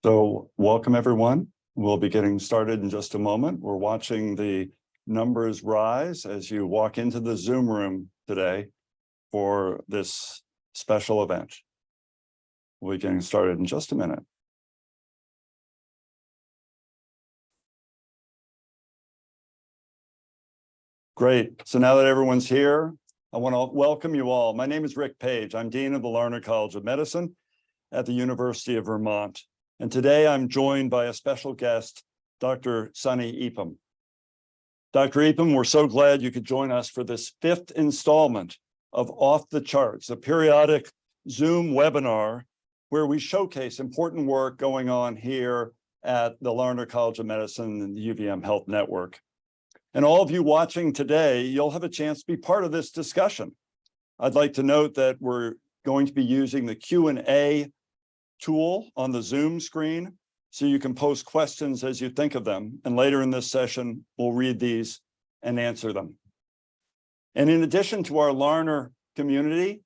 So welcome, everyone. We'll be getting started in just a moment. We're watching the numbers rise as you walk into the Zoom room today for this special event. We'll be getting started in just a minute. Great. So now that everyone's here, I want to welcome you all. My name is Rick Page. I'm Dean of the Larner College of Medicine at the University of Vermont. And today I'm joined by a special guest, Dr. Sunny Eappen. Dr. Eappen, we're so glad you could join us for this fifth installment of Off the Charts, a periodic Zoom webinar where we showcase important work going on here at the Larner College of Medicine and the UVM Health Network. And all of you watching today, you'll have a chance to be part of this discussion. I'd like to note that we're going to be using the Q&A tool on the Zoom screen, so you can post questions as you think of them. And later in this session, we'll read these and answer them. And in addition to our Larner community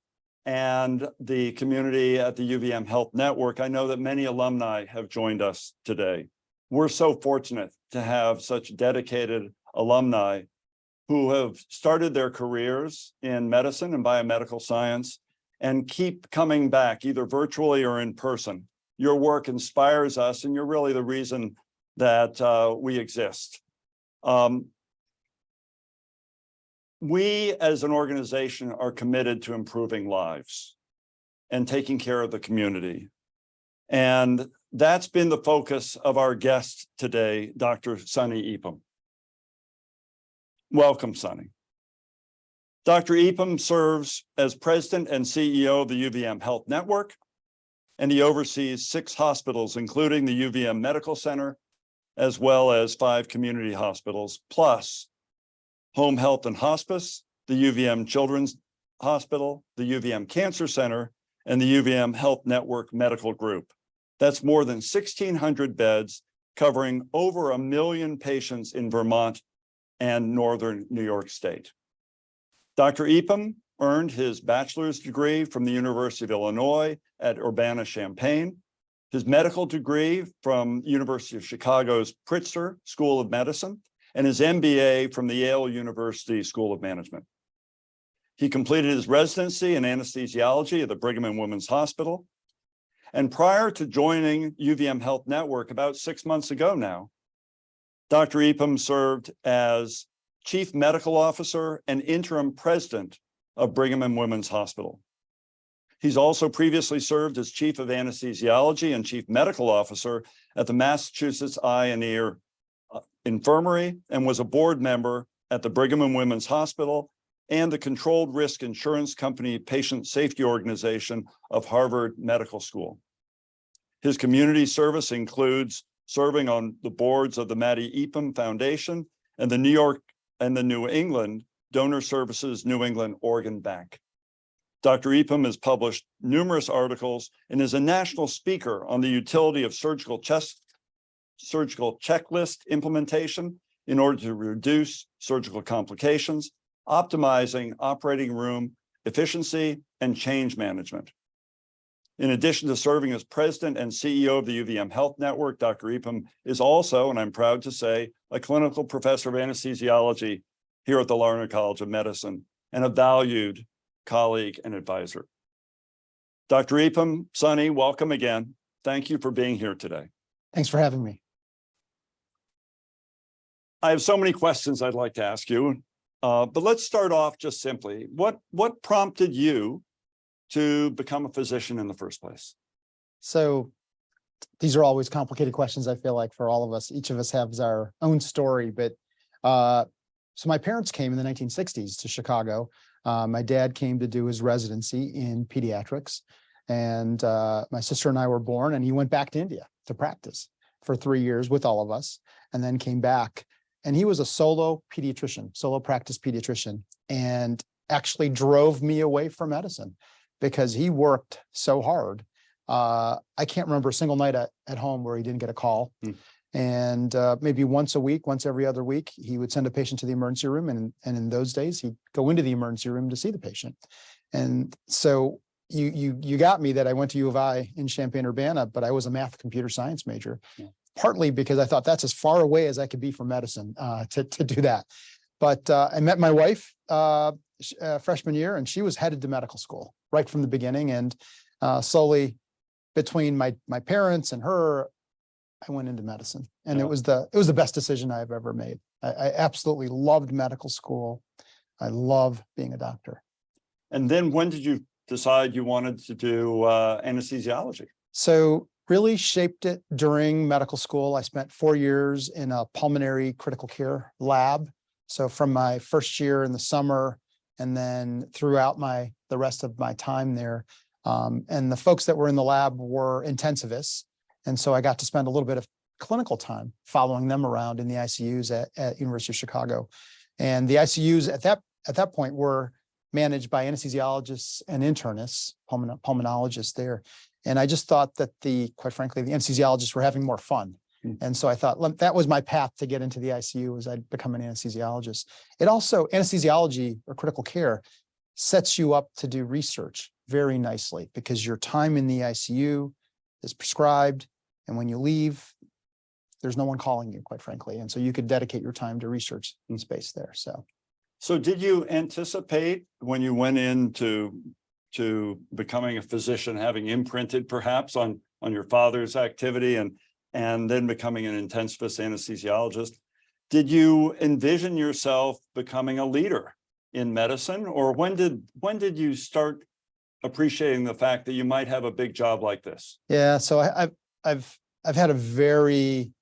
and the community at the UVM Health Network, I know that many alumni have joined us today. We're so fortunate to have such dedicated alumni who have started their careers in medicine and biomedical science and keep coming back either virtually or in person. Your work inspires us, and you're really the reason that we exist. We as an organization are committed to improving lives and taking care of the community. And that's been the focus of our guest today, Dr. Sunny Eappen. Welcome, Sunny. Dr. Eappen serves as president and CEO of the UVM Health Network, and he oversees 6 hospitals, including the UVM Medical Center, as well as 5 community hospitals, plus home health and hospice, the UVM Children's Hospital, the UVM Cancer Center, and the UVM Health Network Medical Group. That's more than 1,600 beds, covering over 1 million patients in Vermont and northern New York State. Dr. Eappen earned his bachelor's degree from the University of Illinois at Urbana-Champaign, his medical degree from University of Chicago's Pritzker School of Medicine, and his M.B.A. from the Yale University School of Management. He completed his residency in anesthesiology at the Brigham and Women's Hospital. And prior to joining UVM Health Network about 6 months ago now, Dr. Eappen served as Chief Medical Officer and Interim President of Brigham and Women's Hospital. He's also previously served as Chief of Anesthesiology and Chief Medical Officer at the Massachusetts Eye and Ear Infirmary and was a board member at the Brigham and Women's Hospital and the Controlled Risk Insurance Company Patient Safety Organization of Harvard Medical School. His community service includes serving on the boards of the Mattie Eappen Foundation and the New England Donor Services New England Organ Bank. Dr. Eappen has published numerous articles and is a national speaker on the utility of surgical checklist implementation in order to reduce surgical complications, optimizing operating room efficiency, and change management. In addition to serving as president and CEO of the UVM Health Network, Dr. Eappen is also, and I'm proud to say, a clinical professor of anesthesiology here at the Larner College of Medicine and a valued colleague and advisor. Dr. Eappen, Sunny, welcome again. Thank you for being here today. Thanks for having me. I have so many questions I'd like to ask you, but let's start off just simply. What prompted you to become a physician in the first place? So these are always complicated questions, I feel like, for all of us. Each of us has our own story, but so my parents came in the 1960s to Chicago. My dad came to do his residency in pediatrics, and my sister and I were born, and he went back to India to practice for 3 years with all of us, and then came back. And he was a solo practice pediatrician, and actually drove me away from medicine because he worked so hard. I can't remember a single night at home where he didn't get a call. And maybe once a week, once every other week, he would send a patient to the emergency room. And in those days, he'd go into the emergency room to see the patient. And so you got me that I went to U of I in Champaign-Urbana, but I was a math computer science major, Yeah. partly because I thought that's as far away as I could be from medicine to do that. But I met my wife freshman year, and she was headed to medical school right from the beginning. And slowly, between my parents and her, I went into medicine, and Yeah. it was the best decision I've ever made. I absolutely loved medical school. I love being a doctor. And then when did you decide you wanted to do anesthesiology? So really shaped it during medical school. I spent 4 years in a pulmonary critical care lab. So from my first year in the summer, and then throughout the rest of my time there, and the folks that were in the lab were intensivists. And so I got to spend a little bit of clinical time following them around in the ICUs at University of Chicago. And the ICUs at that point were managed by anesthesiologists and internists, pulmonologists there. And I just thought that quite frankly, the anesthesiologists were having more fun. And so I thought that was my path to get into the ICU, was I'd become an anesthesiologist. It also, anesthesiology or critical care sets you up to do research very nicely, because your time in the ICU is prescribed. And when you leave, there's no one calling you, quite frankly. And so you could dedicate your time to research in space there. So did you anticipate when you went into becoming a physician, having imprinted perhaps on your father's activity and then becoming an intensivist anesthesiologist, did you envision yourself becoming a leader in medicine? Or when did you start appreciating the fact that you might have a big job like this? Yeah, so I've had a very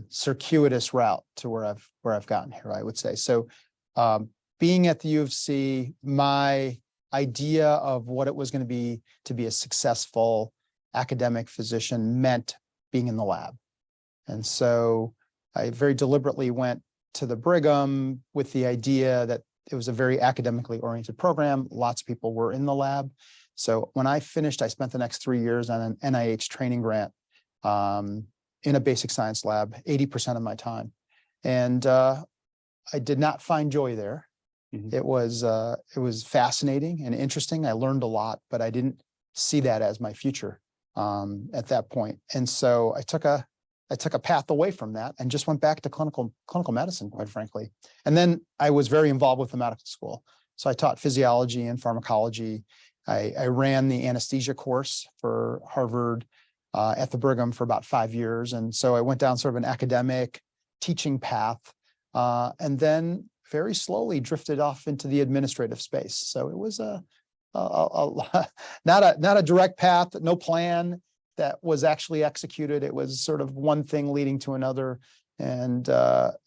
circuitous route to where I've gotten here, I would say. So being at the U of C, my idea of what it was going to be a successful academic physician meant being in the lab. And so I very deliberately went to the Brigham with the idea that it was a very academically oriented program. Lots of people were in the lab. So when I finished, I spent the next 3 years on an NIH training grant in a basic science lab, 80% of my time. And I did not find joy there. Mm-hmm. It was fascinating and interesting. I learned a lot, but I didn't see that as my future at that point. And so I took a path away from that and just went back to clinical medicine, quite frankly. And then I was very involved with the medical school. So I taught physiology and pharmacology. I ran the anesthesia course for Harvard at the Brigham for about 5 years. And so I went down sort of an academic teaching path, and then very slowly drifted off into the administrative space. So it was not a direct path, no plan that was actually executed. It was sort of one thing leading to another, and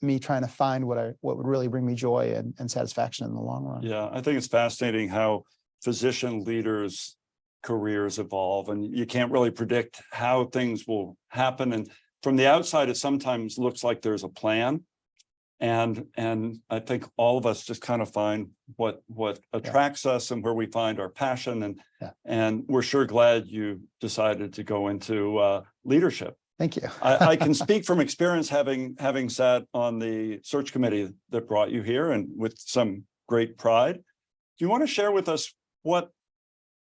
me trying to find what would really bring me joy and satisfaction in the long run. Yeah, I think it's fascinating how physician leaders' careers evolve, and you can't really predict how things will happen. And from the outside, it sometimes looks like there's a plan. And I think all of us just kind of find what attracts us and where we find our passion. And we're sure glad you decided to go into leadership. Thank you. I can speak from experience, having sat on the search committee that brought you here, and with some great pride. Do you want to share with us what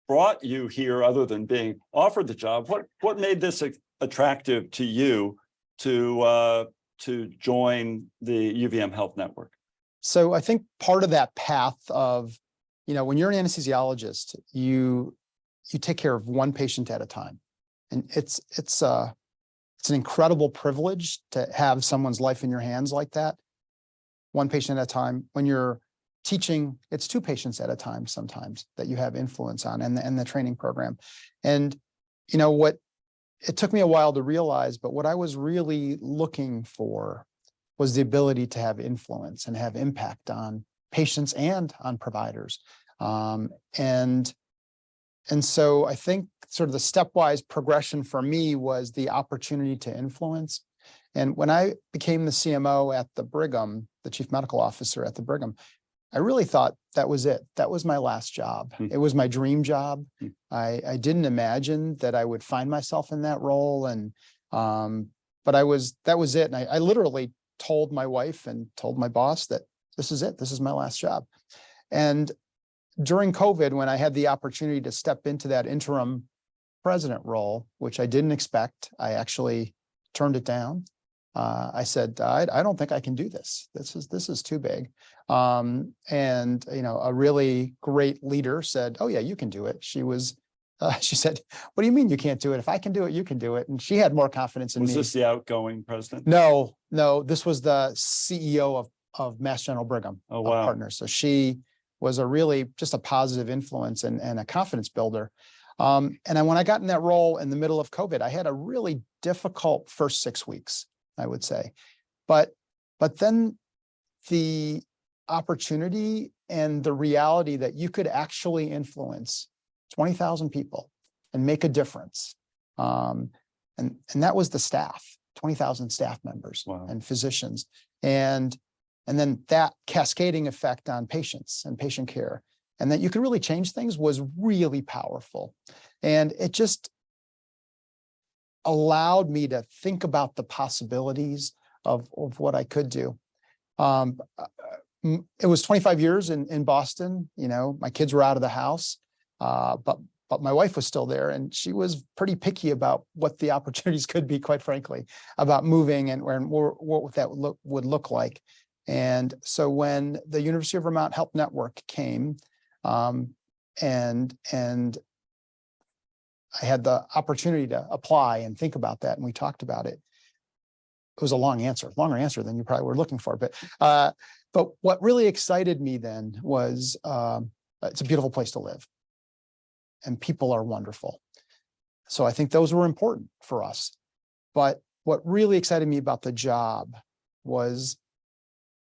brought you here, other than being offered the job? What made this attractive to you to join the UVM Health Network? So I think part of that path of, when you're an anesthesiologist, you take care of one patient at a time. And it's an incredible privilege to have someone's life in your hands like that, one patient at a time. When you're teaching, it's 2 patients at a time sometimes that you have influence on, and the training program. And it took me a while to realize, but what I was really looking for was the ability to have influence and have impact on patients and on providers. And so I think sort of the stepwise progression for me was the opportunity to influence. And when I became the CMO at the Brigham, the chief medical officer at the Brigham, I really thought that was it. That was my last job. It was my dream job. I didn't imagine that I would find myself in that role. And but that was it. And I literally told my wife and told my boss that this is it. This is my last job. And during COVID, when I had the opportunity to step into that interim president role, which I didn't expect, I actually turned it down. I said, I don't think I can do this. This is too big. And a really great leader said, "Oh yeah, you can do it." She said, "What do you mean you can't do it? If I can do it, you can do it." And she had more confidence in me. Was this the outgoing president? No, this was the CEO of Mass General Brigham. Oh, wow. Partners. So she was just a positive influence and a confidence builder. And then when I got in that role in the middle of COVID, I had a really difficult first 6 weeks, I would say. But then the opportunity and the reality that you could actually influence 20,000 people and make a difference. And that was the staff, 20,000 staff members. Wow. And physicians. And then that cascading effect on patients and patient care, and that you could really change things, was really powerful. And it just allowed me to think about the possibilities of what I could do. It was 25 years in Boston. My kids were out of the house, but my wife was still there, and she was pretty picky about what the opportunities could be, quite frankly, about moving and what that would look like. And so when the University of Vermont Health Network came, and I had the opportunity to apply and think about that, and we talked about it. It was a longer answer than you probably were looking for. But what really excited me then was it's a beautiful place to live, and people are wonderful. So I think those were important for us. But what really excited me about the job was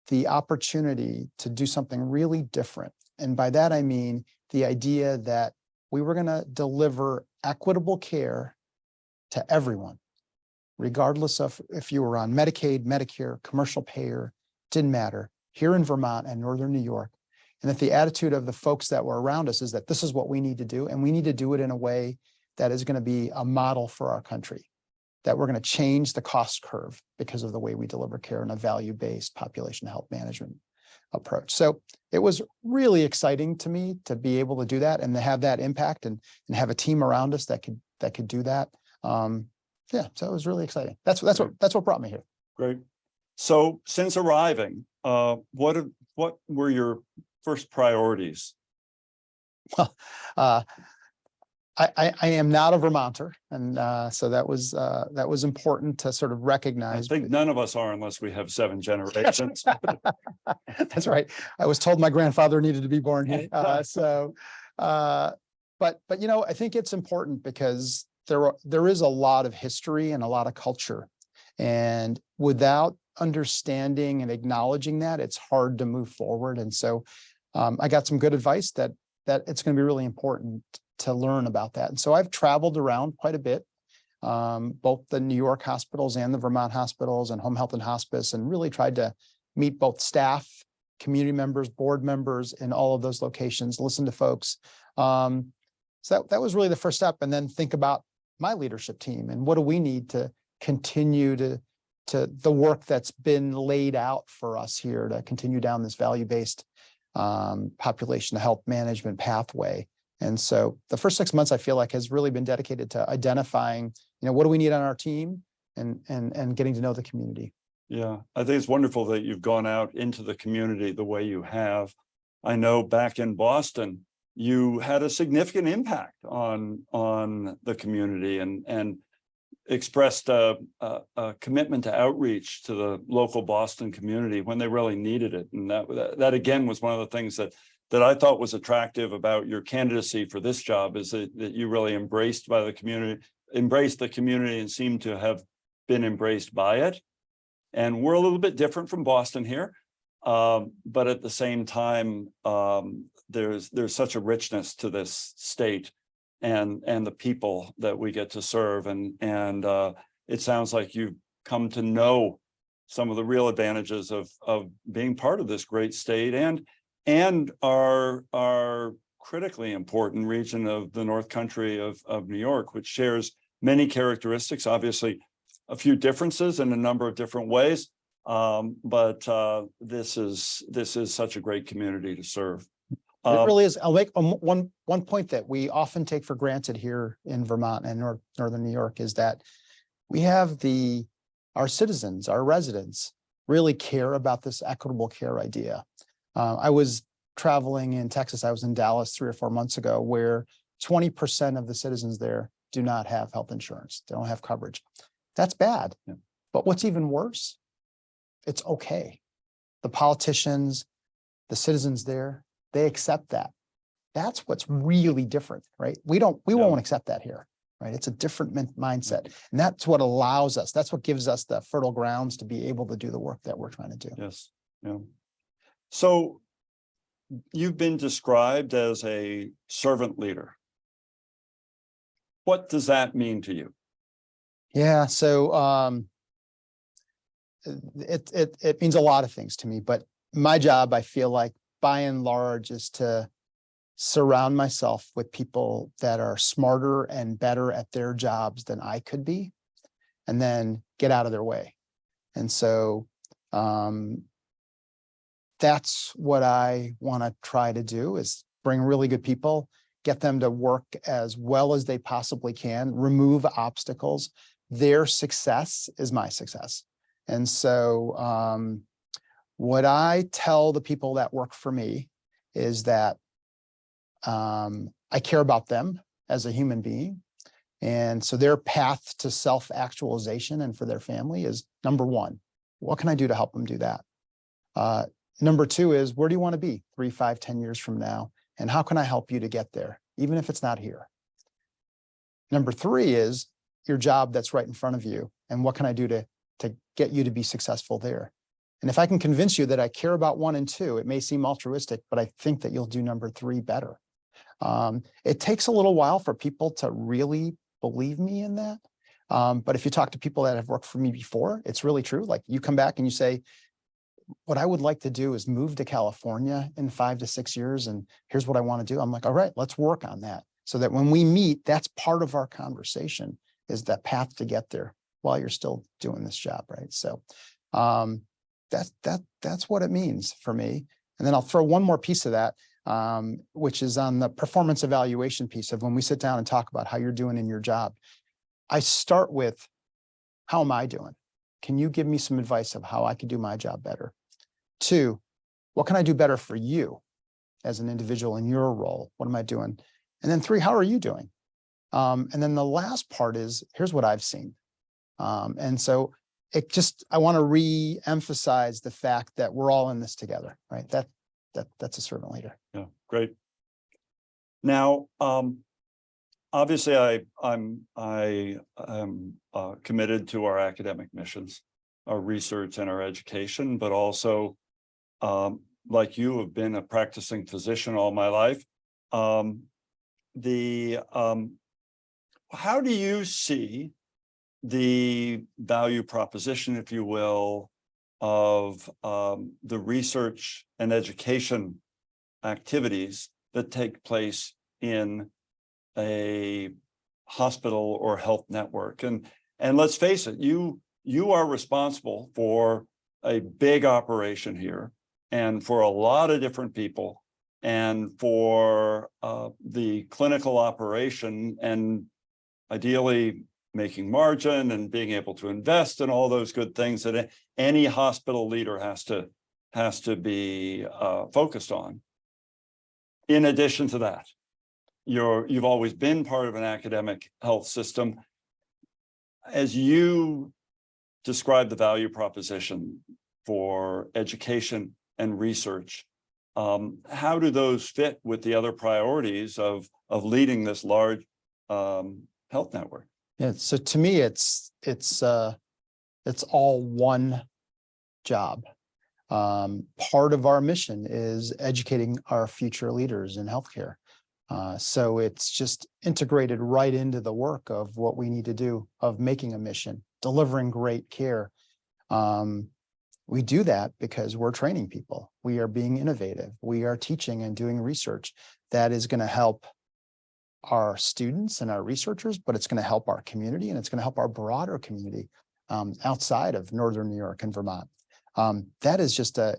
the opportunity to do something really different. And by that, I mean the idea that we were going to deliver equitable care to everyone, regardless of if you were on Medicaid, Medicare, commercial payer, didn't matter, here in Vermont and Northern New York. And that the attitude of the folks that were around us is that this is what we need to do, and we need to do it in a way that is going to be a model for our country, that we're going to change the cost curve because of the way we deliver care in a value-based population health management approach. So it was really exciting to me to be able to do that and to have that impact and have a team around us that could do that. Yeah, so it was really exciting. That's what brought me here. Great. So since arriving, what were your first priorities? Well, I am not a Vermonter, and so that was important to sort of recognize. I think none of us are, unless we have 7 generations. That's right. I was told my grandfather needed to be born here. But I think it's important because there is a lot of history and a lot of culture, and without understanding and acknowledging that, it's hard to move forward. And so I got some good advice that it's going to be really important to learn about that. And so I've traveled around quite a bit, both the New York hospitals and the Vermont hospitals and home health and hospice, and really tried to meet both staff, community members, board members in all of those locations, listen to folks. So that was really the first step. And then think about my leadership team and what do we need to continue to the work that's been laid out for us here to continue down this value-based population health management pathway. And so the first 6 months, I feel like, has really been dedicated to identifying, what do we need on our team and getting to know the community. Yeah, I think it's wonderful that you've gone out into the community the way you have. I know back in Boston, you had a significant impact on the community and expressed a commitment to outreach to the local Boston community when they really needed it. And that again was one of the things that I thought was attractive about your candidacy for this job, is that you really embraced the community and seemed to have been embraced by it. And we're a little bit different from Boston here, but at the same time, there's such a richness to this state and the people that we get to serve, and it sounds like you've come to know some of the real advantages of being part of this great state and our critically important region of the North Country of New York, which shares many characteristics, obviously a few differences in a number of different ways, but this is such a great community to serve. It really is. I'll make one point that we often take for granted here in Vermont and Northern New York is that we have our citizens, our residents really care about this equitable care idea. I was traveling in Texas. I was in Dallas 3 or 4 months ago, where 20% of the citizens there do not have health insurance. They don't have coverage. That's bad. Yeah. But what's even worse, it's okay. The politicians, the citizens there, they accept that. That's what's really different, right? We won't accept that here, right? It's a different mindset. And that's what allows us, that's what gives us the fertile grounds to be able to do the work that we're trying to do. Yes. Yeah. So you've been described as a servant leader. What does that mean to you? Yeah, so it means a lot of things to me, but my job, I feel like by and large, is to surround myself with people that are smarter and better at their jobs than I could be, and then get out of their way. And so that's what I want to try to do, is bring really good people, get them to work as well as they possibly can, remove obstacles. Their success is my success. And so what I tell the people that work for me is that I care about them as a human being. And so their path to self-actualization and for their family is number one. What can I do to help them do that? Number two is, where do you want to be 3, 5, 10 years from now? And how can I help you to get there, even if it's not here? Number three is your job that's right in front of you. And what can I do to get you to be successful there? And if I can convince you that I care about 1 and 2, it may seem altruistic, but I think that you'll do number 3 better. It takes a little while for people to really believe me in that. But if you talk to people that have worked for me before, it's really true. Like, you come back and you say, what I would like to do is move to California in 5 to 6 years, and here's what I want to do. I'm like, all right, let's work on that. So that when we meet, that's part of our conversation, is that path to get there while you're still doing this job, right? So that's what it means for me. And then I'll throw one more piece of that, which is on the performance evaluation piece of when we sit down and talk about how you're doing in your job. I start with, how am I doing? Can you give me some advice of how I could do my job better? 2, what can I do better for you as an individual in your role? What am I doing? And then 3, how are you doing? And then the last part is, here's what I've seen. And so I want to re-emphasize the fact that we're all in this together, right? That's a servant leader. Yeah, great. Now, obviously, I'm committed to our academic missions, our research and our education, but also, like you, have been a practicing physician all my life. How do you see the value proposition, if you will, of the research and education activities that take place in a hospital or health network? And let's face it, you are responsible for a big operation here, and for a lot of different people, and for the clinical operation, and ideally making margin and being able to invest in all those good things that any hospital leader has to be focused on. In addition to that, you've always been part of an academic health system. As you describe the value proposition for education and research, how do those fit with the other priorities of leading this large health network? Yeah, so to me, it's all one job. Part of our mission is educating our future leaders in healthcare. So it's just integrated right into the work of what we need to do, of making a mission, delivering great care. We do that because we're training people. We are being innovative. We are teaching and doing research that is going to help our students and our researchers, but it's going to help our community, and it's going to help our broader community outside of Northern New York and Vermont. That is just an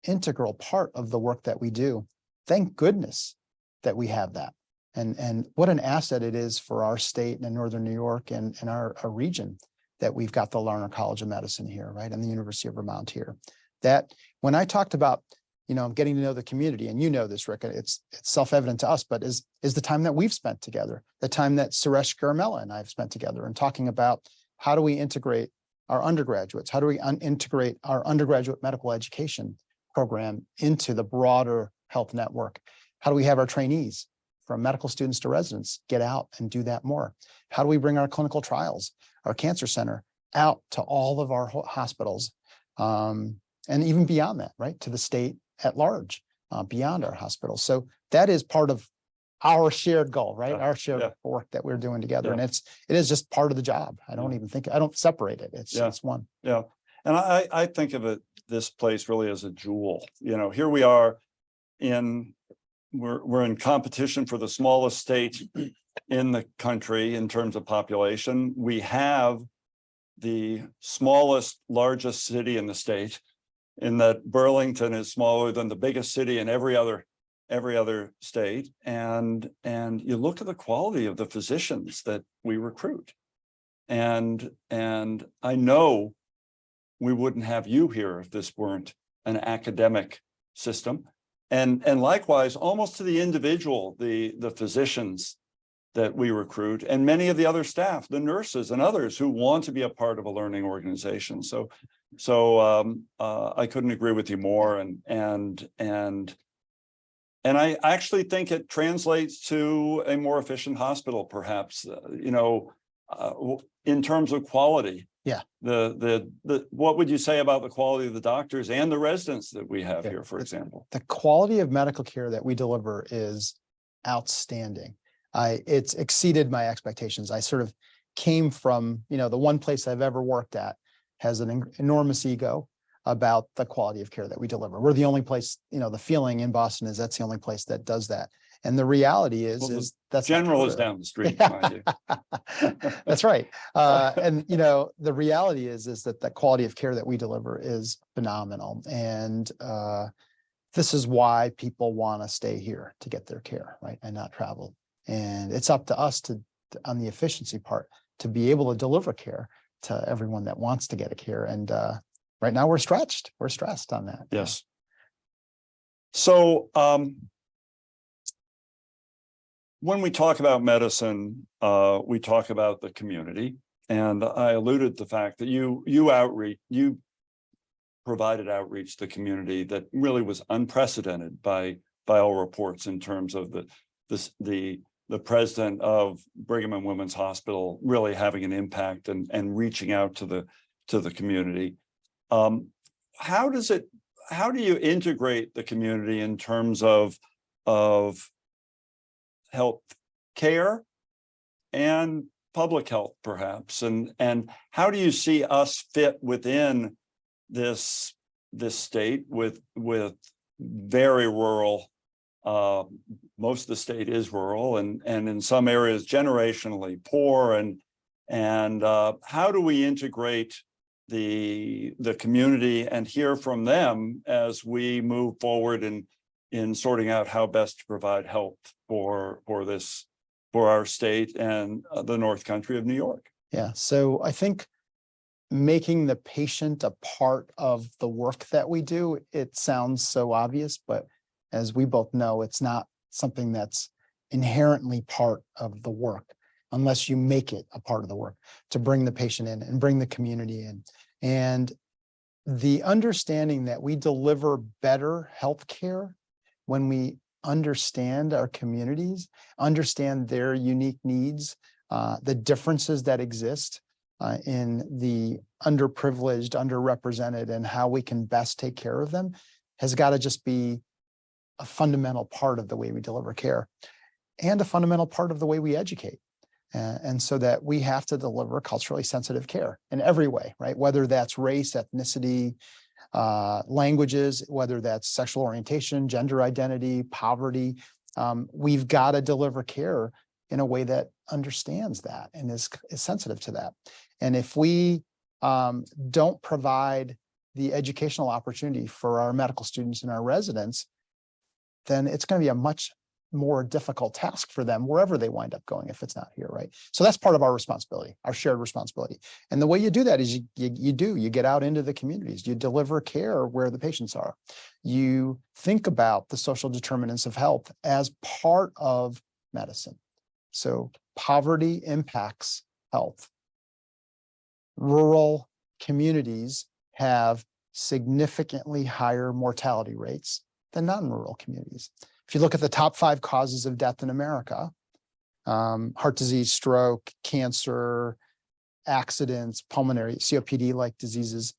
integral part of the work that we do. thank goodness that we have that. And what an asset it is for our state and in Northern New York and our region that we've got the Larner College of Medicine here, right? And the University of Vermont here. That when I talked about, getting to know the community, and this, Rick, it's self-evident to us, but is the time that we've spent together, the time that Suresh Garamella and I have spent together and talking about how do we integrate our undergraduates? How do we integrate our undergraduate medical education program into the broader health network? How do we have our trainees, from medical students to residents, get out and do that more? How do we bring our clinical trials, our cancer center, out to all of our hospitals, and even beyond that, right, to the state at large, beyond our hospitals? So that is part of our shared goal, right? Our shared work that we're doing together. And it is just part of the job. I don't separate it. It's one. Yeah. And I think of this place really as a jewel. Here we are we're in competition for the smallest state in the country in terms of population. We have the largest city in the state, in that Burlington is smaller than the biggest city in every other state. And you look at the quality of the physicians that we recruit. And I know we wouldn't have you here if this weren't an academic system. And likewise, almost to the individual, the physicians that we recruit, and many of the other staff, the nurses and others who want to be a part of a learning organization. So I couldn't agree with you more. And I actually think it translates to a more efficient hospital, perhaps, in terms of quality. Yeah. What would you say about the quality of the doctors and the residents that we have here, for example? The quality of medical care that we deliver is outstanding. It's exceeded my expectations. I sort of came from, the one place I've ever worked at has an enormous ego about the quality of care that we deliver. We're the only place, the feeling in Boston is that's the only place that does that. And the reality is that's General is down the street, mind you. That's right. And the reality is that the quality of care that we deliver is phenomenal. And this is why people want to stay here to get their care, right, and not travel. And it's up to us on the efficiency part, to be able to deliver care to everyone that wants to get a care. And right now we're stretched. We're stressed on that. Yes. So when we talk about medicine, we talk about the community. And I alluded to the fact that you provided outreach to the community that really was unprecedented by all reports, in terms of the president of Brigham and Women's Hospital really having an impact and reaching out to the community. How do you integrate the community in terms of health care and public health, perhaps? And how do you see us fit within this state with very rural, most of the state is rural, and in some areas generationally poor, and how do we integrate the community and hear from them as we move forward in sorting out how best to provide help for our state and the North Country of New York? Yeah, so I think making the patient a part of the work that we do, it sounds so obvious, but as we both know, it's not something that's inherently part of the work unless you make it a part of the work, to bring the patient in and bring the community in. And the understanding that we deliver better healthcare when we understand our communities, understand their unique needs, the differences that exist in the underprivileged, underrepresented, and how we can best take care of them, has got to just be a fundamental part of the way we deliver care, and a fundamental part of the way we educate. And so that we have to deliver culturally sensitive care in every way, right? Whether that's race, ethnicity, languages, whether that's sexual orientation, gender identity, poverty, we've got to deliver care in a way that understands that and is sensitive to that. And if we don't provide the educational opportunity for our medical students and our residents, then it's going to be a much more difficult task for them wherever they wind up going if it's not here, right? So that's part of our responsibility, our shared responsibility. And the way you do that is you get out into the communities, you deliver care where the patients are. You think about the social determinants of health as part of medicine. So poverty impacts health. Rural communities have significantly higher mortality rates than non-rural communities. If you look at the top 5 causes of death in America, heart disease, stroke, cancer, accidents, pulmonary, COPD-like diseases,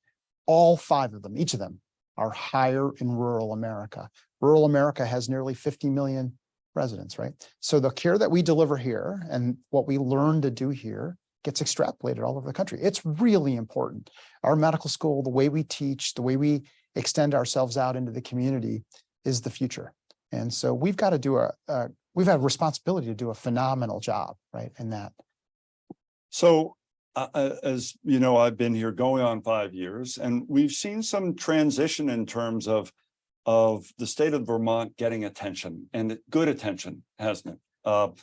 all 5 of them, each of them, are higher in rural America. Rural America has nearly 50 million residents, right? So the care that we deliver here and what we learn to do here gets extrapolated all over the country. It's really important. Our medical school, the way we teach, the way we extend ourselves out into the community is the future. And so we've got to do we've had a responsibility to do a phenomenal job, right, in that. So as you know, I've been here going on 5 years, and we've seen some transition in terms of the state of Vermont getting attention, and good attention, hasn't it?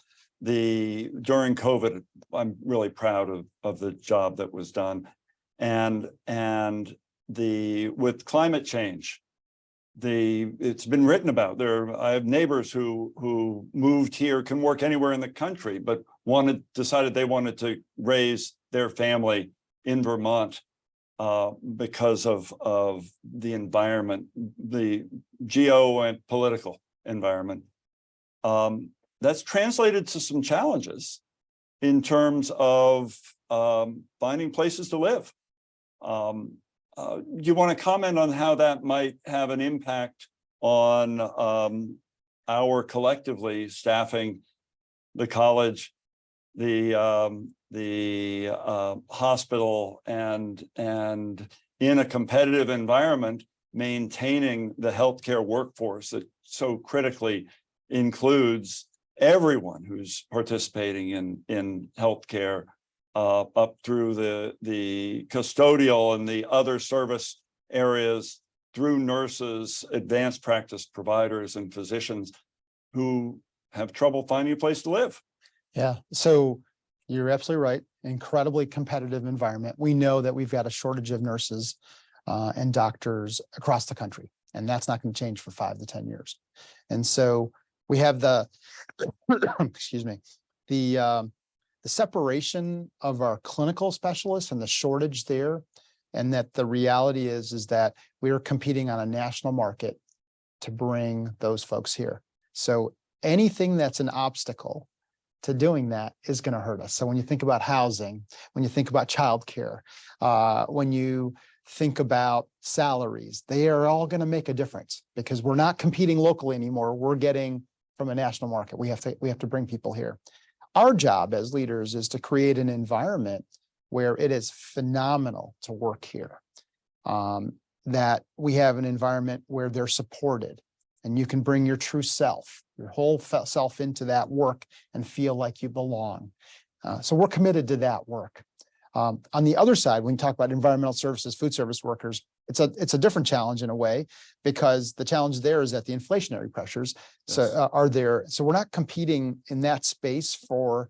During COVID, I'm really proud of the job that was done. And with climate change, it's been written about. I have neighbors who moved here, can work anywhere in the country, but decided they wanted to raise their family in Vermont because of the environment, the geo and political environment. That's translated to some challenges in terms of finding places to live. You want to comment on how that might have an impact on our collectively staffing the college, the hospital, and in a competitive environment, maintaining the healthcare workforce that so critically includes everyone who's participating in healthcare, up through the custodial and the other service areas, through nurses, advanced practice providers, and physicians who have trouble finding a place to live. Yeah, so you're absolutely right. Incredibly competitive environment. We know that we've got a shortage of nurses and doctors across the country, and that's not going to change for 5 to 10 years. And so we have excuse me, the separation of our clinical specialists and the shortage there, and that the reality is that we are competing on a national market to bring those folks here. So anything that's an obstacle to doing that is going to hurt us. So when you think about housing, when you think about childcare, when you think about salaries, they are all going to make a difference because we're not competing locally anymore. We're getting from a national market. We have to bring people here. Our job as leaders is to create an environment where it is phenomenal to work here, that we have an environment where they're supported and you can bring your true self, your whole self into that work and feel like you belong. So we're committed to that work. On the other side, when you talk about environmental services, food service workers, it's a different challenge in a way, because the challenge there is that the inflationary pressures are there. So we're not competing in that space for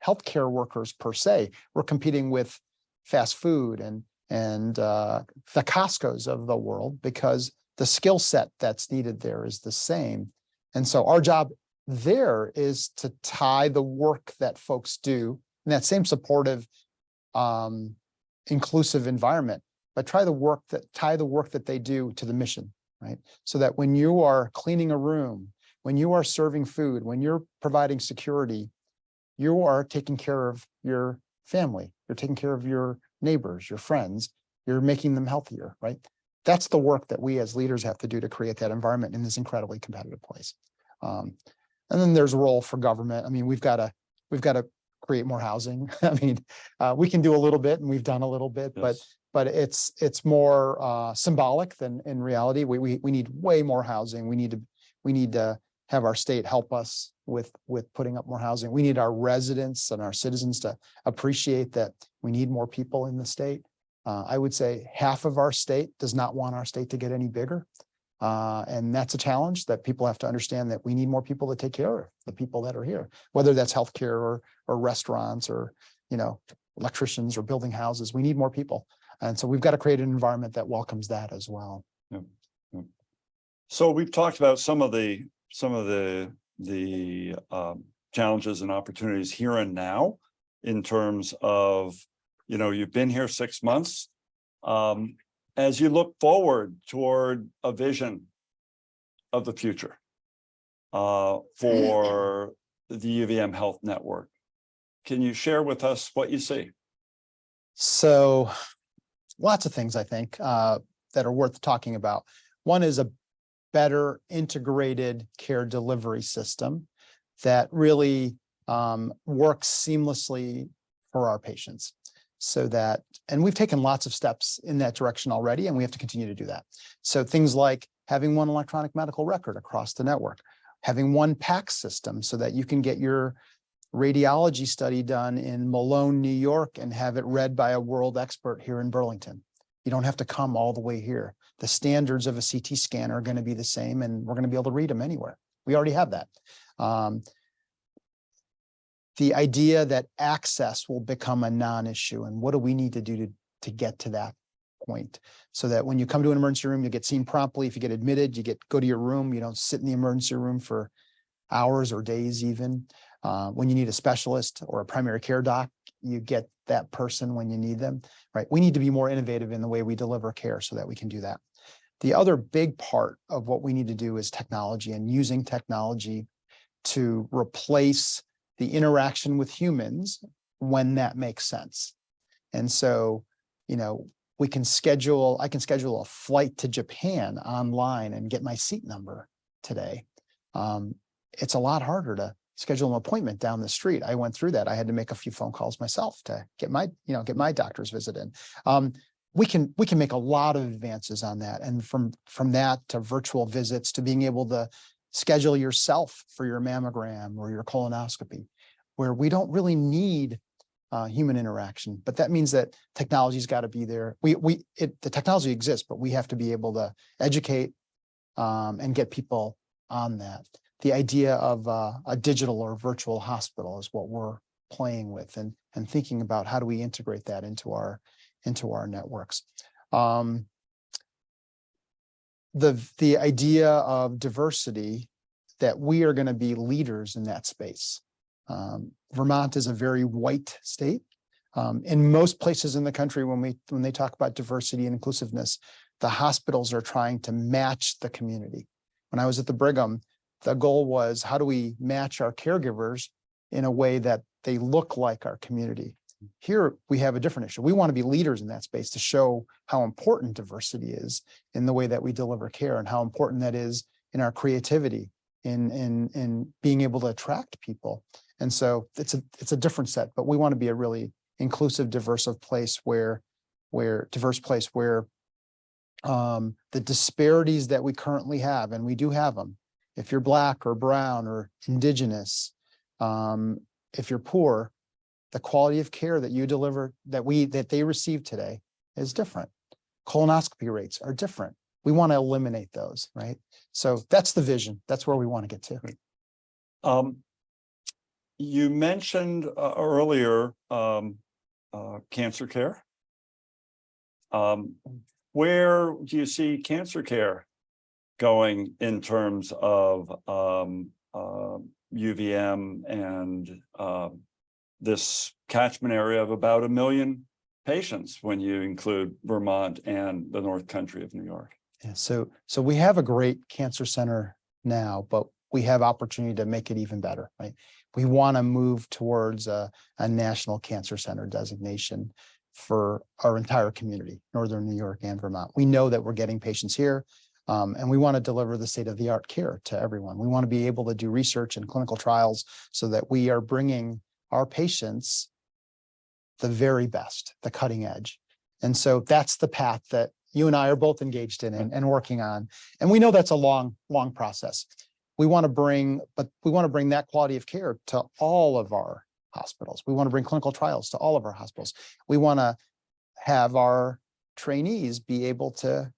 healthcare workers per se. We're competing with fast food and the Costco's of the world, because the skill set that's needed there is the same. And so our job there is to tie the work that folks do in that same supportive, inclusive environment, but tie the work that they do to the mission, right? So that when you are cleaning a room, when you are serving food, when you're providing security, you are taking care of your family, you're taking care of your neighbors, your friends, you're making them healthier, right? That's the work that we as leaders have to do to create that environment in this incredibly competitive place. And then there's a role for government. I mean, we've got to create more housing. I mean, we can do a little bit, and we've done a little bit, yes. but it's more symbolic than in reality. We need way more housing. We need to have our state help us with putting up more housing. We need our residents and our citizens to appreciate that we need more people in the state. I would say half of our state does not want our state to get any bigger. And that's a challenge that people have to understand, that we need more people to take care of the people that are here, whether that's healthcare or restaurants or, electricians or building houses. We need more people. And so we've got to create an environment that welcomes that as well. Yep. Yep. So we've talked about some of the challenges and opportunities here and now in terms of, you've been here 6 months. As you look forward toward a vision of the future for the UVM Health Network, can you share with us what you see? So lots of things, I think, that are worth talking about. One is a better integrated care delivery system that really works seamlessly for our patients. So that, and we've taken lots of steps in that direction already, and we have to continue to do that. So things like having one electronic medical record across the network, having one PACS system so that you can get your radiology study done in Malone, New York, and have it read by a world expert here in Burlington. You don't have to come all the way here. The standards of a CT scan are going to be the same, and we're going to be able to read them anywhere. We already have that. The idea that access will become a non-issue, and what do we need to do to get to that point, so that when you come to an emergency room, you get seen promptly. If you get admitted, go to your room. You don't sit in the emergency room for hours or days even. When you need a specialist or a primary care doc, you get that person when you need them, right? We need to be more innovative in the way we deliver care so that we can do that. The other big part of what we need to do is technology, and using technology to replace the interaction with humans when that makes sense. And so, I can schedule a flight to Japan online and get my seat number today. It's a lot harder to schedule an appointment down the street. I went through that. I had to make a few phone calls myself to get my doctor's visit in. We can make a lot of advances on that. And from that to virtual visits to being able to schedule yourself for your mammogram or your colonoscopy, where we don't really need human interaction. But that means that technology's got to be there. The technology exists, but we have to be able to educate and get people on that. The idea of a digital or virtual hospital is what we're playing with, and thinking about how do we integrate that into our networks. The idea of diversity, that we are going to be leaders in that space. Vermont is a very white state. In most places in the country, when they talk about diversity and inclusiveness, the hospitals are trying to match the community. When I was at the Brigham, the goal was, how do we match our caregivers in a way that they look like our community? Here, we have a different issue. We want to be leaders in that space to show how important diversity is in the way that we deliver care, and how important that is in our creativity, in being able to attract people. And so it's a different set, but we want to be a really inclusive, diverse place where the disparities that we currently have, and we do have them. If you're Black or brown or indigenous, if you're poor, the quality of care that you deliver, that they receive today, is different. Colonoscopy rates are different. We want to eliminate those, right? So that's the vision. That's where we want to get to. You mentioned earlier cancer care. Where do you see cancer care going in terms of UVM and this catchment area of about 1 million patients when you include Vermont and the North Country of New York? Yeah, so we have a great cancer center now, but we have opportunity to make it even better, right? We want to move towards a national cancer center designation for our entire community, Northern New York and Vermont. We know that we're getting patients here, and we want to deliver the state-of-the-art care to everyone. We want to be able to do research and clinical trials so that we are bringing our patients the very best, the cutting edge. And so that's the path that you and I are both engaged in and working on. And we know that's a long process. We want to bring that quality of care to all of our hospitals. We want to bring clinical trials to all of our hospitals. We want to have our trainees be able to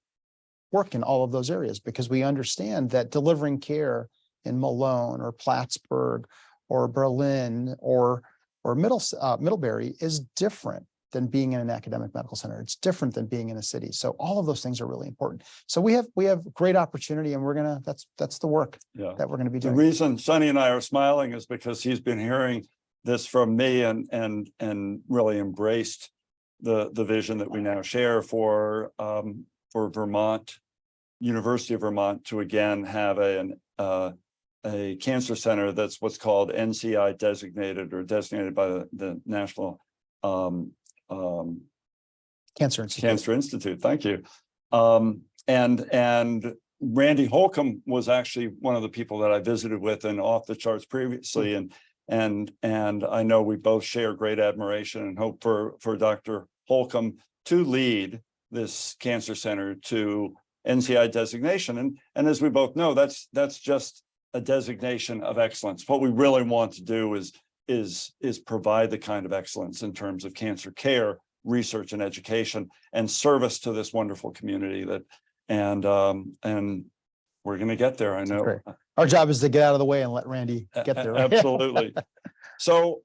work in all of those areas because we understand that delivering care in Malone or Plattsburgh or Berlin or Middlebury is different than being in an academic medical center. It's different than being in a city. So all of those things are really important. So we have great opportunity, and that's the work that we're gonna be doing. The reason Sonny and I are smiling is because he's been hearing this from me and really embraced the vision that we now share for Vermont, University of Vermont, to again have a cancer center that's what's called NCI designated, or designated by the National Cancer Institute. Thank you. And Randy Holcomb was actually one of the people that I visited with and off the charts previously. And I know we both share great admiration and hope for Dr. Holcomb to lead this cancer center to NCI designation. And as we both know, that's just a designation of excellence. What we really want to do is provide the kind of excellence in terms of cancer care, research and education, and service to this wonderful community and we're going to get there. I know our job is to get out of the way and let Randy get there. Right? Absolutely. So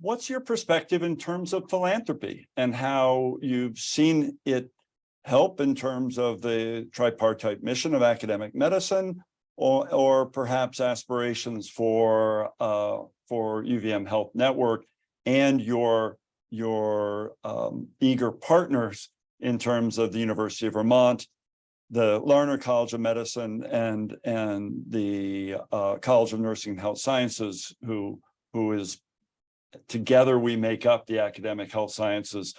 what's your perspective in terms of philanthropy and how you've seen it help in terms of the tripartite mission of academic medicine, or perhaps aspirations for UVM Health Network and your eager partners in terms of the University of Vermont, the Larner College of Medicine, and the College of Nursing and Health Sciences, who is together we make up the academic health sciences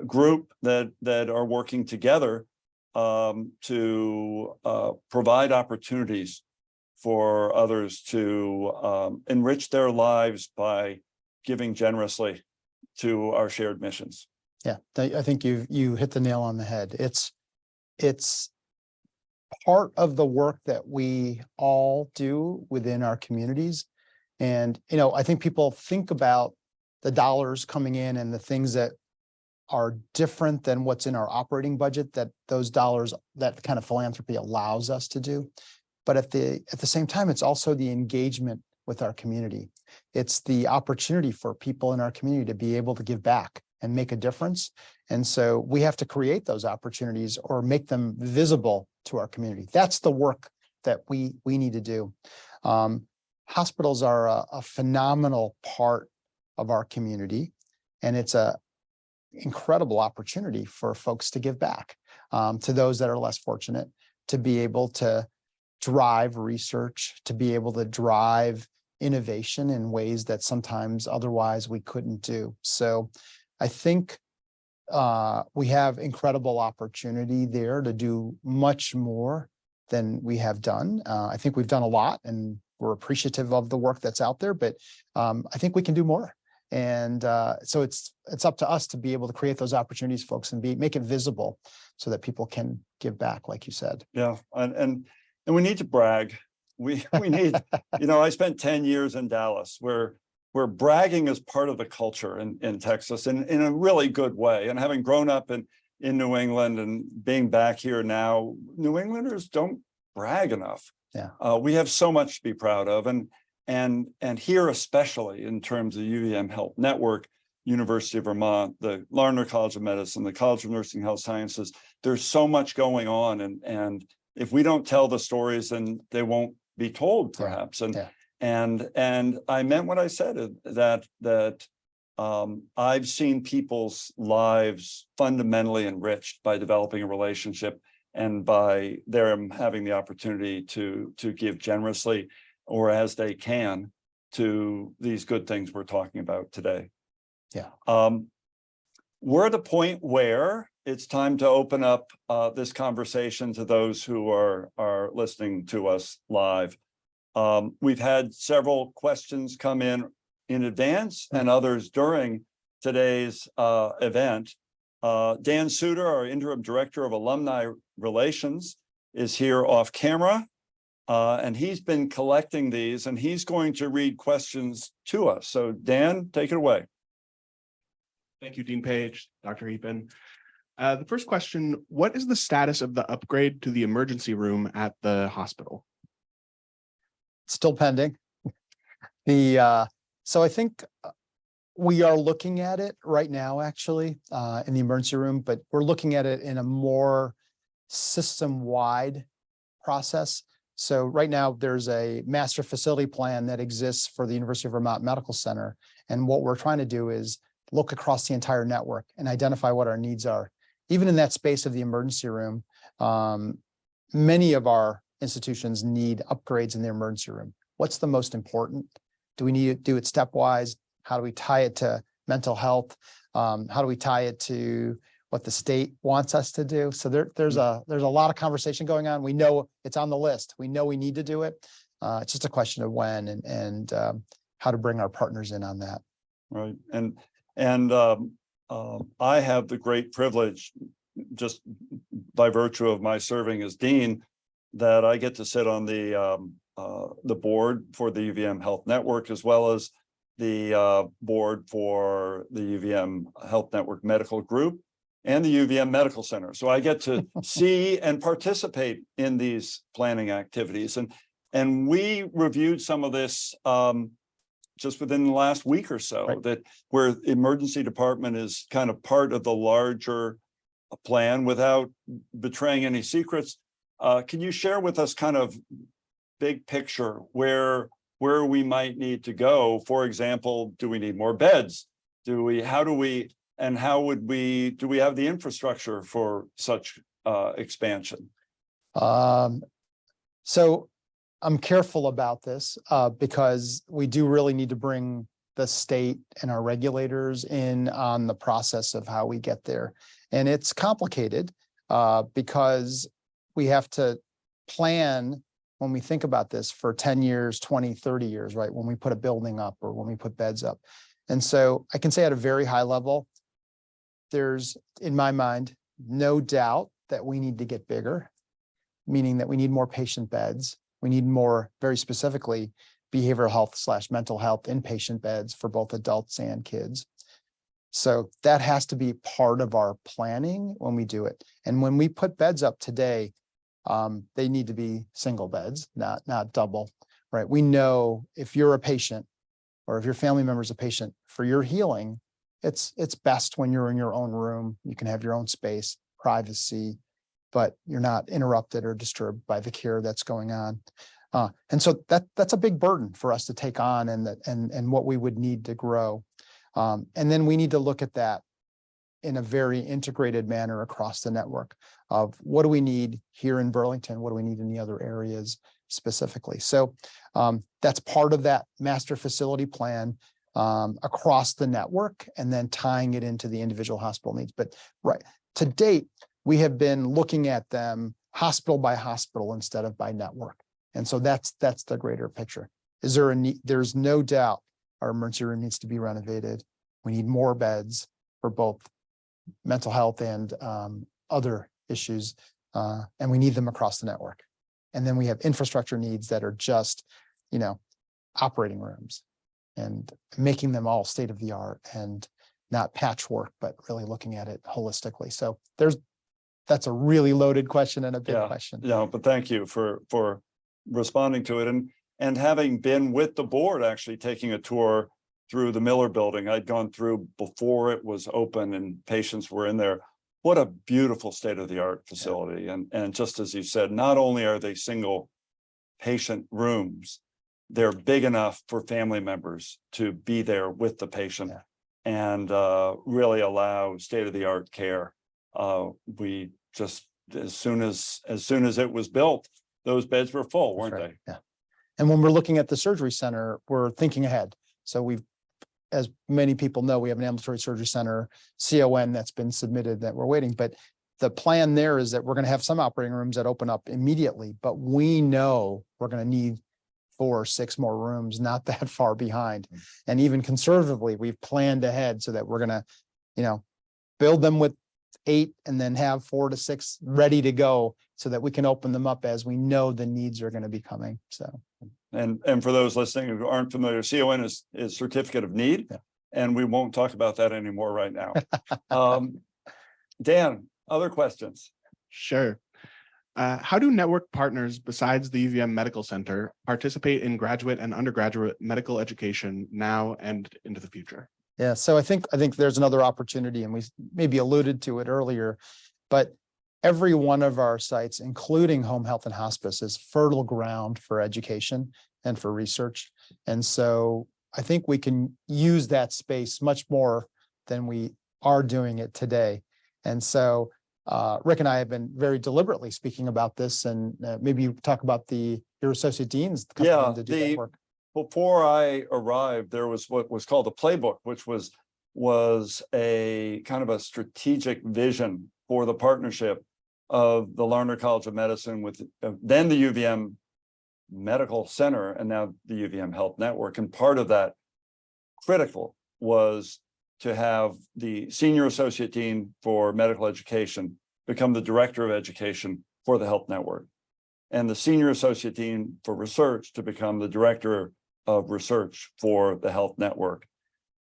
group that are working together to provide opportunities for others to enrich their lives by giving generously to our shared missions. Yeah, I think you hit the nail on the head. It's part of the work that we all do within our communities. And, I think people think about the dollars coming in and the things that are different than what's in our operating budget, that those dollars, that kind of philanthropy allows us to do. But at the same time, it's also the engagement with our community. It's the opportunity for people in our community to be able to give back and make a difference. And so we have to create those opportunities or make them visible to our community. That's the work that we need to do. Hospitals are a phenomenal part of our community, and it's a incredible opportunity for folks to give back to those that are less fortunate, to be able to drive research, to be able to drive innovation in ways that sometimes otherwise we couldn't do. So I think we have incredible opportunity there to do much more than we have done. I think we've done a lot, and we're appreciative of the work that's out there, but I think we can do more. And so it's up to us to be able to create those opportunities, folks, and make it visible so that people can give back, like you said. Yeah, and we need to brag. We need, I spent 10 years in Dallas, where bragging is part of the culture in Texas, and in a really good way. And having grown up in New England and being back here now, New Englanders don't brag enough. Yeah, we have so much to be proud of, and here especially in terms of UVM Health Network, University of Vermont, the Larner College of Medicine, the College of Nursing and Health Sciences. There's so much going on, and if we don't tell the stories, then they won't be told, perhaps. And I meant what I said, that I've seen people's lives fundamentally enriched by developing a relationship and by them having the opportunity to give generously or as they can to these good things we're talking about today. Yeah. We're at a point where it's time to open up this conversation to those who are listening to us live. We've had several questions come in advance and others during today's event. Dan Suter, our interim director of alumni relations, is here off camera, and he's been collecting these, and he's going to read questions to us. So Dan, take it away. Thank you, Dean Page, Dr. Eappen. The first question, what is the status of the upgrade to the emergency room at the hospital? Still pending. So I think we are looking at it right now, actually, in the emergency room, but we're looking at it in a more system-wide process. So right now, there's a master facility plan that exists for the University of Vermont Medical Center. And what we're trying to do is look across the entire network and identify what our needs are. Even in that space of the emergency room, many of our institutions need upgrades in the emergency room. What's the most important? Do we need to do it stepwise? How do we tie it to mental health? How do we tie it to what the state wants us to do? So there's a lot of conversation going on. We know it's on the list. We know we need to do it. It's just a question of when and how to bring our partners in on that. Right. And I have the great privilege, just by virtue of my serving as dean, that I get to sit on the board for the UVM Health Network, as well as the board for the UVM Health Network Medical Group and the UVM Medical Center. So I get to see and participate in these planning activities. And we reviewed some of this just within the last week or so, right, that where emergency department is kind of part of the larger plan without betraying any secrets. Can you share with us kind of big picture where we might need to go? For example, do we need more beds? Do we have the infrastructure for such expansion? So I'm careful about this because we do really need to bring the state and our regulators in on the process of how we get there. And it's complicated because we have to plan when we think about this for 10 years, 20, 30 years, right? When we put a building up or when we put beds up. And so I can say at a very high level, there's, in my mind, no doubt that we need to get bigger, meaning that we need more patient beds. We need more, very specifically, behavioral health / mental health inpatient beds for both adults and kids. So that has to be part of our planning when we do it. And when we put beds up today, they need to be single beds, not double, right? We know if you're a patient or if your family member is a patient, for your healing, it's best when you're in your own room. You can have your own space, privacy, but you're not interrupted or disturbed by the care that's going on. And so that's a big burden for us to take on and what we would need to grow. And then we need to look at that in a very integrated manner across the network of what do we need here in Burlington? What do we need in the other areas specifically? So that's part of that master facility plan across the network and then tying it into the individual hospital needs. But right to date, we have been looking at them hospital by hospital instead of by network. And so that's the greater picture. Is there a need? There's no doubt our emergency room needs to be renovated. We need more beds for both mental health and other issues, and we need them across the network. And then we have infrastructure needs that are just, operating rooms and making them all state of the art and not patchwork, but really looking at it holistically. So that's a really loaded question and a big question. Yeah, but thank you for responding to it. And having been with the board, actually taking a tour through the Miller building, I'd gone through before it was open and patients were in there. What a beautiful state-of-the-art facility. Yeah. And just as you said, not only are they single patient rooms, they're big enough for family members to be there with the patient. Yeah. And really allow state-of-the-art care. We just, as soon as it was built, those beds were full, weren't they? Yeah. And when we're looking at the surgery center, we're thinking ahead. So we've, as many people know, we have an ambulatory surgery center, CON, that's been submitted that we're waiting. But the plan there is that we're going to have some operating rooms that open up immediately, but we know we're going to need 4 or 6 more rooms, not that far behind. And even conservatively, we've planned ahead so that we're going to, build them with 8 and then have 4 to 6 ready to go so that we can open them up as we know the needs are going to be coming. So. And for those listening who aren't familiar, CON is certificate of need, yeah. And we won't talk about that anymore right now. Dan, other questions? Sure. How do network partners besides the UVM Medical Center participate in graduate and undergraduate medical education now and into the future? Yeah, so I think there's another opportunity, and we maybe alluded to it earlier, but every one of our sites, including home health and hospice, is fertile ground for education and for research. And so I think we can use that space much more than we are doing it today. And so Rick and I have been very deliberately speaking about this, and maybe you talk about your associate deans coming in to do that work. Before I arrived, there was what was called a playbook, which was a kind of a strategic vision for the partnership of the Larner College of Medicine with then the UVM Medical Center and now the UVM Health Network. And part of that critical was to have the senior associate dean for medical education become the director of education for the health network, and the senior associate dean for research to become the director of research for the health network.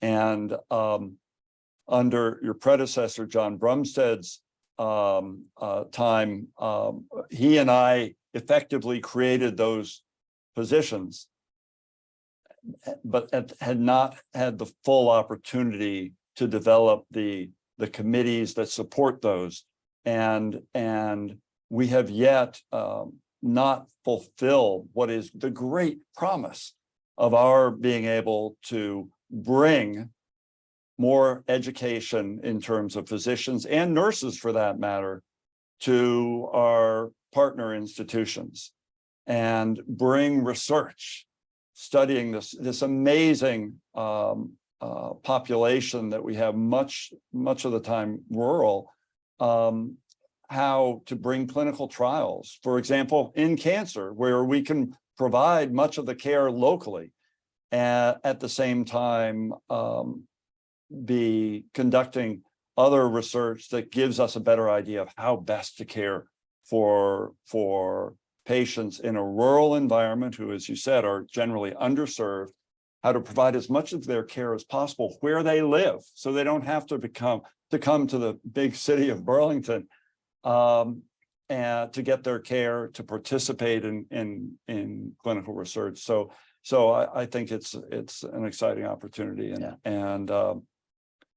And under your predecessor, John Brumstead's time, he and I effectively created those positions, but had not had the full opportunity to develop the committees that support those. And we have yet not fulfilled what is the great promise of our being able to bring more education in terms of physicians and nurses, for that matter, to our partner institutions and bring research studying this amazing population that we have, much of the time rural, how to bring clinical trials, for example, in cancer, where we can provide much of the care locally, and at the same time be conducting other research that gives us a better idea of how best to care for patients in a rural environment who, as you said, are generally underserved, how to provide as much of their care as possible where they live, so they don't have to come to the big city of Burlington and to get their care, to participate in clinical research. So I think it's an exciting opportunity, and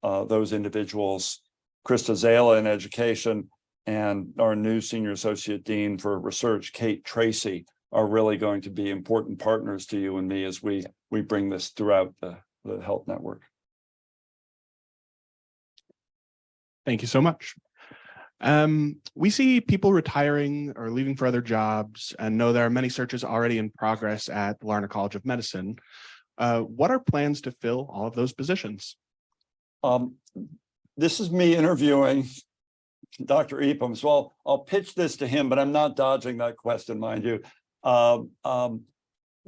those individuals, Krista Zala in education, and our new senior associate dean for research, Kate Tracy, are really going to be important partners to you and me as we bring this throughout the health network. Thank you so much. We see people retiring or leaving for other jobs, and know there are many searches already in progress at the Larner College of Medicine. What are plans to fill all of those positions? This is me interviewing Dr. Eappen, so I'll pitch this to him, but I'm not dodging that question, mind you.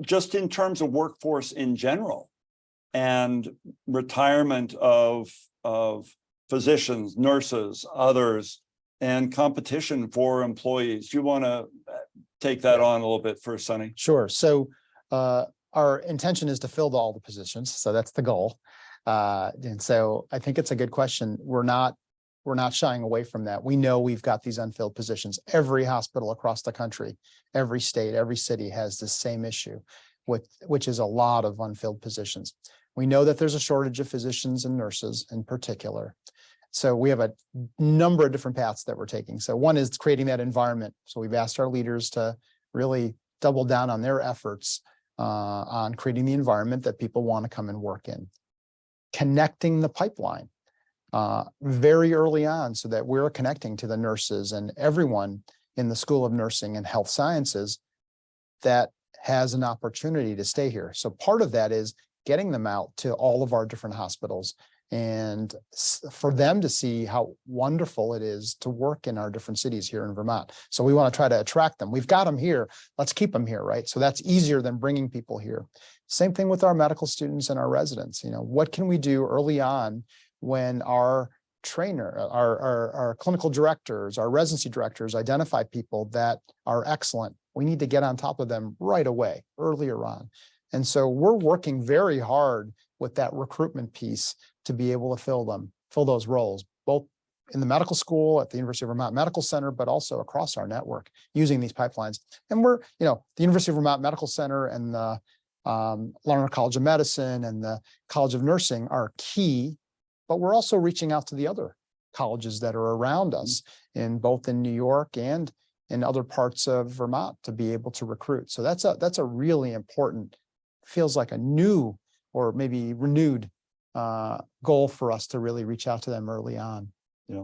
Just in terms of workforce in general and retirement of physicians, nurses, others, and competition for employees. Do you want to take that on a little bit first, Sonny? Sure. So our intention is to fill all the positions. So that's the goal. And so I think it's a good question. We're not shying away from that. We know we've got these unfilled positions. Every hospital across the country, every state, every city has the same issue, which is a lot of unfilled positions. We know that there's a shortage of physicians and nurses in particular. So we have a number of different paths that we're taking. So one is creating that environment. So we've asked our leaders to really double down on their efforts on creating the environment that people want to come and work in. Connecting the pipeline very early on, so that we're connecting to the nurses and everyone in the School of Nursing and Health Sciences that has an opportunity to stay here. So part of that is getting them out to all of our different hospitals and for them to see how wonderful it is to work in our different cities here in Vermont. So we want to try to attract them. We've got them here. Let's keep them here, right? So that's easier than bringing people here. Same thing with our medical students and our residents. You know, what can we do early on when our trainer, our clinical directors, our residency directors identify people that are excellent? We need to get on top of them right away, earlier on. And so we're working very hard with that recruitment piece to be able to fill those roles, both in the medical school at the University of Vermont Medical Center, but also across our network using these pipelines. And we're, the University of Vermont Medical Center and the Larner College of Medicine and the College of Nursing are key, but we're also reaching out to the other colleges that are around us in both in New York and in other parts of Vermont to be able to recruit. So that's a really important, feels like a new or maybe renewed goal for us to really reach out to them early on. Yeah.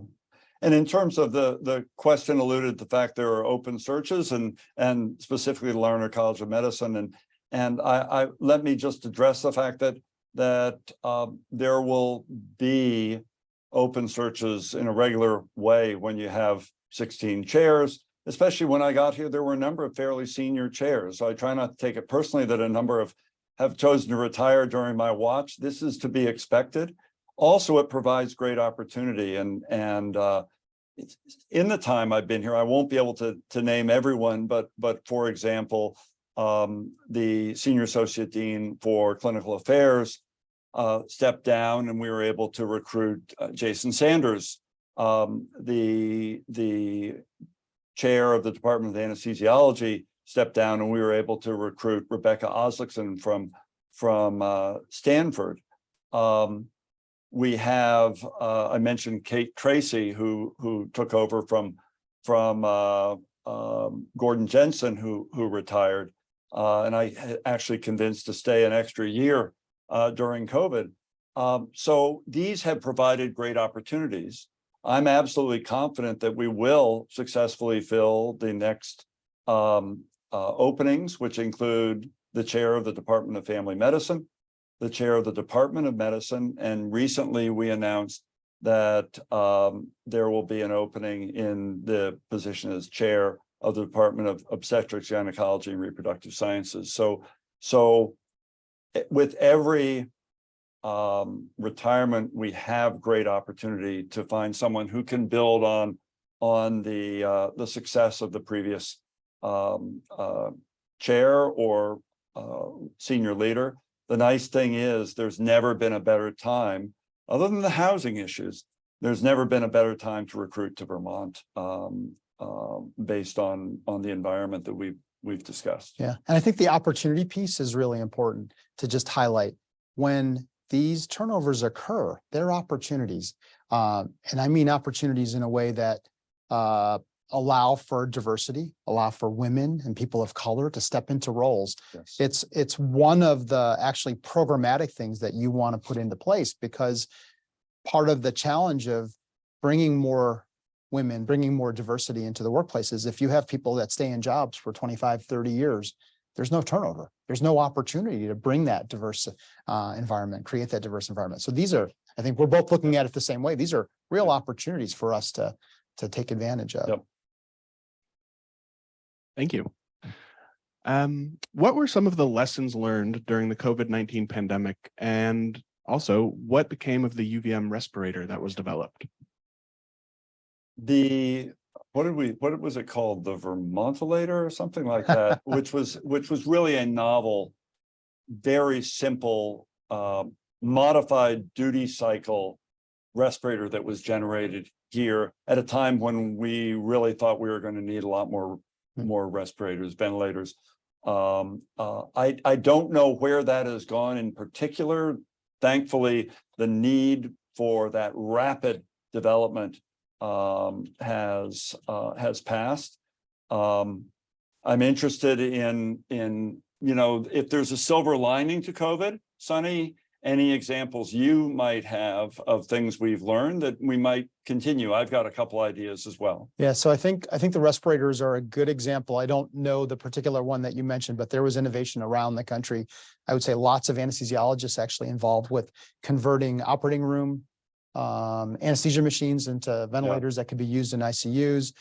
And in terms of the question alluded to the fact there are open searches and specifically the Larner College of Medicine. And I let me just address the fact that there will be open searches in a regular way when you have 16 chairs. Especially when I got here, there were a number of fairly senior chairs. So I try not to take it personally that a number have chosen to retire during my watch. This is to be expected. Also, it provides great opportunity. And in the time I've been here, I won't be able to name everyone, but for example, the Senior Associate Dean for Clinical Affairs stepped down and we were able to recruit Jason Sanders. The chair of the Department of Anesthesiology stepped down and we were able to recruit Rebecca Oslickson from Stanford. We have, I mentioned Kate Tracy, who took over from Gordon Jensen, who retired. And I actually convinced to stay an extra year during COVID. So these have provided great opportunities. I'm absolutely confident that we will successfully fill the next openings, which include the chair of the Department of Family Medicine, the chair of the Department of Medicine, and recently we announced that there will be an opening in the position as chair of the Department of Obstetrics, Gynecology, and Reproductive Sciences. So with every retirement, we have great opportunity to find someone who can build on the success of the previous chair or senior leader. The nice thing is there's never been a better time, other than the housing issues, there's never been a better time to recruit to Vermont based on the environment that we've discussed. Yeah, and I think the opportunity piece is really important to just highlight. When these turnovers occur, they're opportunities. And I mean opportunities in a way that allow for diversity, allow for women and people of color to step into roles. Yes. It's one of the actually programmatic things that you want to put into place, because part of the challenge of bringing more women, bringing more diversity into the workplace is if you have people that stay in jobs for 25, 30 years, there's no turnover. There's no opportunity to bring that diverse environment, create that diverse environment. So these are, I think we're both looking at it the same way. These are real opportunities for us to take advantage of. Yep. Thank you. What were some of the lessons learned during the COVID-19 pandemic? And also, what became of the UVM respirator that was developed? What was it called? The Vermontilator or something like that, which was really a novel, very simple, modified duty cycle respirator that was generated here at a time when we really thought we were going to need a lot more respirators, ventilators. I don't know where that has gone in particular. Thankfully, the need for that rapid development has passed. I'm interested in if there's a silver lining to COVID. Sonny, any examples you might have of things we've learned that we might continue? I've got a couple ideas as well. Yeah, so I think the respirators are a good example. I don't know the particular one that you mentioned, but there was innovation around the country. I would say lots of anesthesiologists actually involved with converting operating room anesthesia machines into ventilators that could be used in ICUs.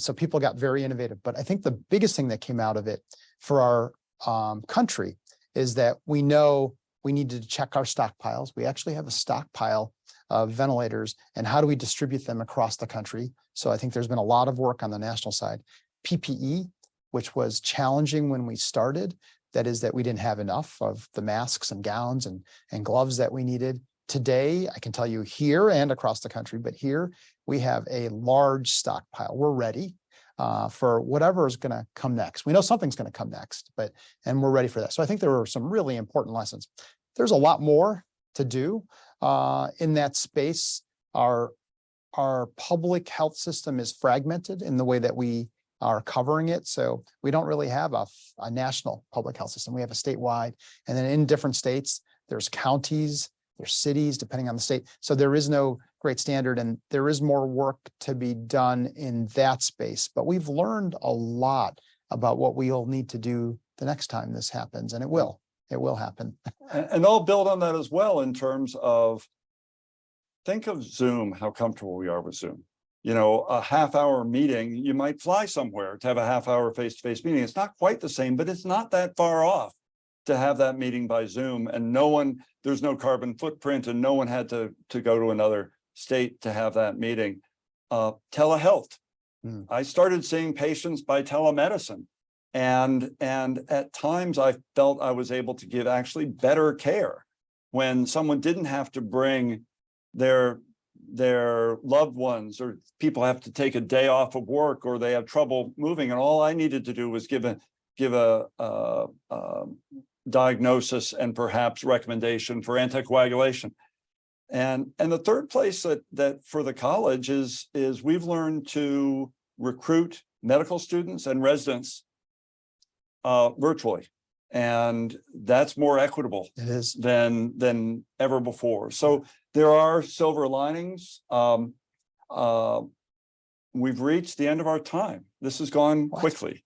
So people got very innovative. But I think the biggest thing that came out of it for our country is that we know we needed to check our stockpiles. We actually have a stockpile of ventilators, and how do we distribute them across the country? So I think there's been a lot of work on the national side. PPE, which was challenging when we started, that is that we didn't have enough of the masks and gowns and gloves that we needed. Today, I can tell you here and across the country, but here we have a large stockpile. We're ready for whatever is going to come next. We know something's going to come next, and we're ready for that. So I think there are some really important lessons. There's a lot more to do in that space. Our public health system is fragmented in the way that we are covering it. So we don't really have a national public health system. We have a statewide, and then in different states, there's counties, there's cities, depending on the state. So there is no great standard, and there is more work to be done in that space. But we've learned a lot about what we'll need to do the next time this happens, and it will happen. And I'll build on that as well in terms of, think of Zoom, how comfortable we are with Zoom. You know, a half-hour meeting, you might fly somewhere to have a half-hour face-to-face meeting. It's not quite the same, but it's not that far off to have that meeting by Zoom, and there's no carbon footprint, and no one had to go to another state to have that meeting. Telehealth. I started seeing patients by telemedicine, and at times I felt I was able to give actually better care when someone didn't have to bring their loved ones, or people have to take a day off of work, or they have trouble moving, and all I needed to do was give a diagnosis and perhaps recommendation for anticoagulation. And the third place that for the college is we've learned to recruit medical students and residents virtually, and that's more equitable It is. than ever before. So there are silver linings. We've reached the end of our time. This has gone quickly.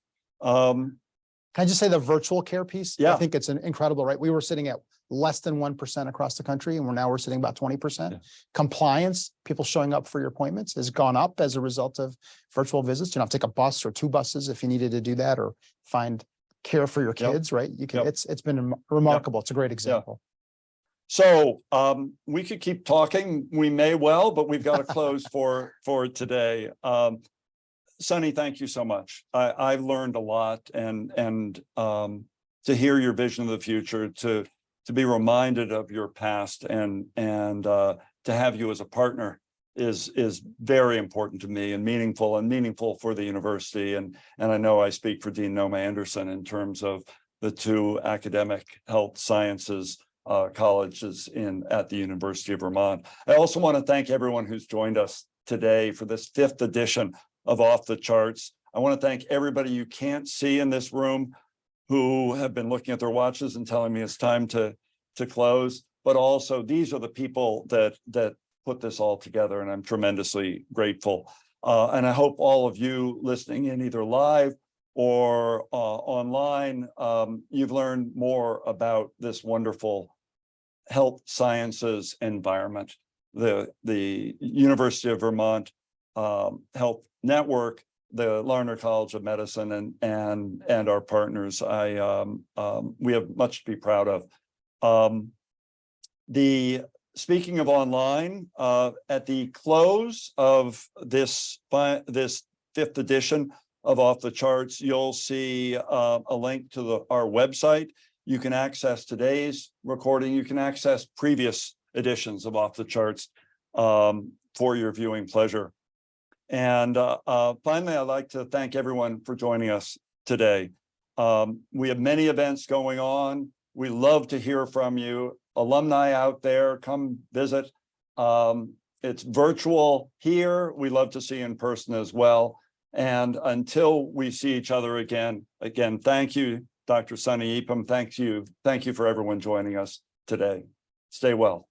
Can I just say the virtual care piece? Yeah. I think it's incredible, right? We were sitting at less than 1% across the country, and we're sitting about 20%. Yeah. Compliance, people showing up for your appointments, has gone up as a result of virtual visits. You don't have to take a bus or 2 buses if you needed to do that, or find care for your kids, right? You can. It's been remarkable. It's a great example. So we could keep talking. We may well, but we've got to close for today. Sonny, thank you so much. I've learned a lot, and to hear your vision of the future, to be reminded of your past, and to have you as a partner is very important to me, and meaningful for the university. And I know I speak for Dean Noma Anderson in terms of the 2 academic health sciences colleges at the University of Vermont. I also want to thank everyone who's joined us today for this 5th edition of Off the Charts. I want to thank everybody you can't see in this room who have been looking at their watches and telling me it's time to close. But also, these are the people that put this all together, and I'm tremendously grateful. And I hope all of you listening in, either live or online, you've learned more about this wonderful health sciences environment. The University of Vermont Health Network, the Larner College of Medicine, and our partners. We have much to be proud of. Speaking of online, at the close of this 5th edition of Off the Charts, you'll see a link to our website. You can access today's recording. You can access previous editions of Off the Charts for your viewing pleasure. And finally, I'd like to thank everyone for joining us today. We have many events going on. We love to hear from you. Alumni out there, come visit. It's virtual here. We love to see you in person as well. And until we see each other again, thank you, Dr. Sonny Eappen. Thank you for everyone joining us today. Stay well.